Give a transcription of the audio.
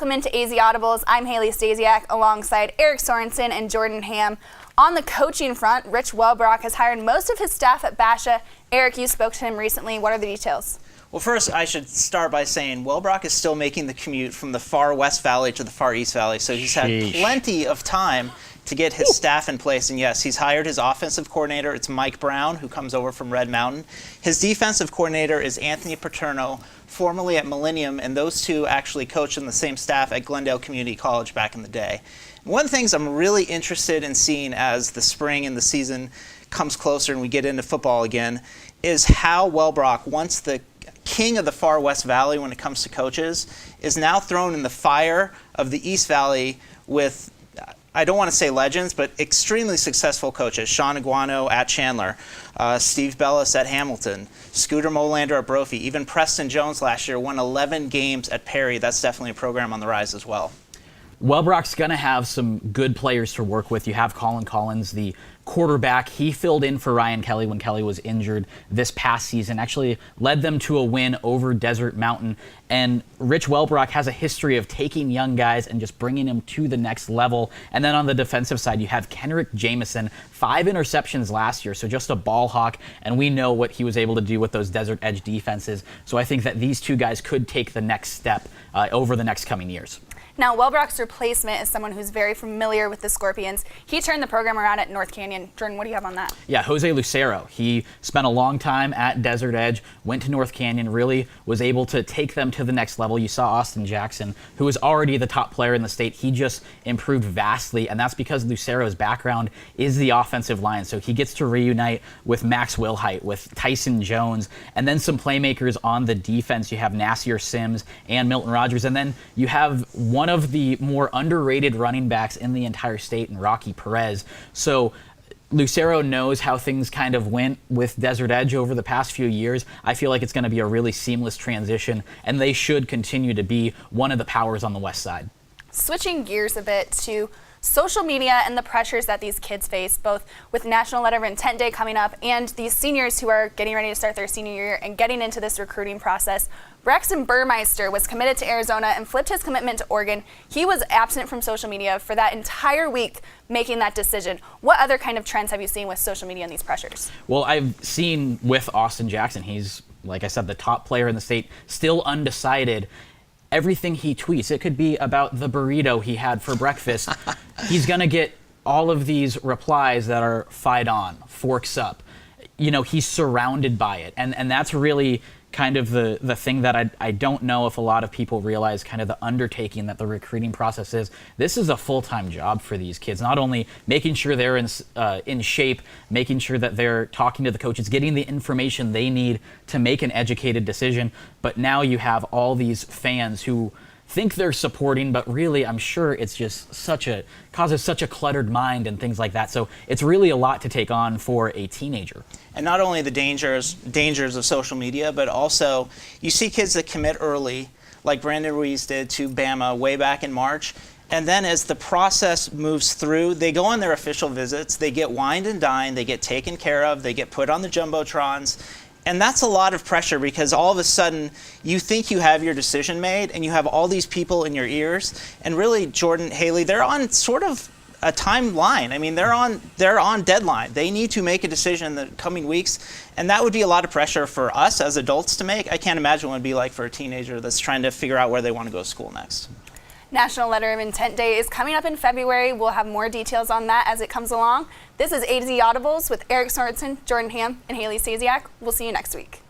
Welcome into AZ Audibles. I'm Haley Stasiak alongside Eric Sorensen and Jordan Ham. On the coaching front, Rich Welbrock has hired most of his staff at Basha. Eric, you spoke to him recently. What are the details? Well, first, I should start by saying Welbrock is still making the commute from the far West Valley to the far East Valley, so he's had plenty of time to get his staff in place. And yes, he's hired his offensive coordinator. It's Mike Brown, who comes over from Red Mountain. His defensive coordinator is Anthony Paterno, formerly at Millennium, and those two actually coached on the same staff at Glendale Community College back in the day. One of the things I'm really interested in seeing as the spring and the season comes closer and we get into football again is how Welbrock, once the king of the far West Valley when it comes to coaches, is now thrown in the fire of the East Valley with, I don't want to say legends, but extremely successful coaches. Sean Aguano at Chandler, Steve Bellis at Hamilton, Scooter Molander at Brophy, even Preston Jones last year won 11 games at Perry. That's definitely a program on the rise as well. Welbrock's going to have some good players to work with. You have Colin Collins, the quarterback. He filled in for Ryan Kelly when Kelly was injured this past season, actually led them to a win over Desert Mountain. And Rich Welbrock has a history of taking young guys and just bringing them to the next level. And then on the defensive side, you have Kenrick Jameson, 5 interceptions last year, so just a ball hawk. And we know what he was able to do with those Desert Edge defenses. So I think that these two guys could take the next step over the next coming years. Now, Welbrock's replacement is someone who's very familiar with the Scorpions. He turned the program around at North Canyon. Jordan, what do you have on that? Yeah, Jose Lucero. He spent a long time at Desert Edge, went to North Canyon, really was able to take them to the next level. You saw Austin Jackson, who was already the top player in the state. He just improved vastly, and that's because Lucero's background is the offensive line. So he gets to reunite with Max Wilhite, with Tyson Jones, and then some playmakers on the defense. You have Nasir Sims and Milton Rogers, and then you have one of the more underrated running backs in the entire state in Rocky Perez. So Lucero knows how things kind of went with Desert Edge over the past few years. I feel like it's going to be a really seamless transition, and they should continue to be one of the powers on the west side. Switching gears a bit to social media and the pressures that these kids face, both with National Letter of Intent Day coming up and these seniors who are getting ready to start their senior year and getting into this recruiting process. Braxton Burmeister was committed to Arizona and flipped his commitment to Oregon. He was absent from social media for that entire week making that decision. What other kind of trends have you seen with social media and these pressures? Well, I've seen with Austin Jackson, he's, like I said, the top player in the state, still undecided. Everything he tweets, it could be about the burrito he had for breakfast. He's going to get all of these replies that are fight on, forks up. You know, he's surrounded by it. And that's really kind of the thing that I don't know if a lot of people realize, kind of the undertaking that the recruiting process is. This is a full-time job for these kids, not only making sure they're in shape, making sure that they're talking to the coaches, getting the information they need to make an educated decision, but now you have all these fans who think they're supporting, but really I'm sure it's just causes such a cluttered mind and things like that. So it's really a lot to take on for a teenager. And not only the dangers of social media, but also you see kids that commit early, like Brandon Ruiz did to Bama way back in March. And then as the process moves through, they go on their official visits, they get wined and dined, they get taken care of, they get put on the Jumbotrons. And that's a lot of pressure because all of a sudden you think you have your decision made and you have all these people in your ears. And really, Jordan, Haley, they're on sort of a timeline. I mean, they're on deadline. They need to make a decision in the coming weeks. And that would be a lot of pressure for us as adults to make. I can't imagine what it would be like for a teenager that's trying to figure out where they want to go to school next. National Letter of Intent Day is coming up in February. We'll have more details on that as it comes along. This is AZ Audibles with Eric Sorensen, Jordan Ham, and Haley Stasiak. We'll see you next week.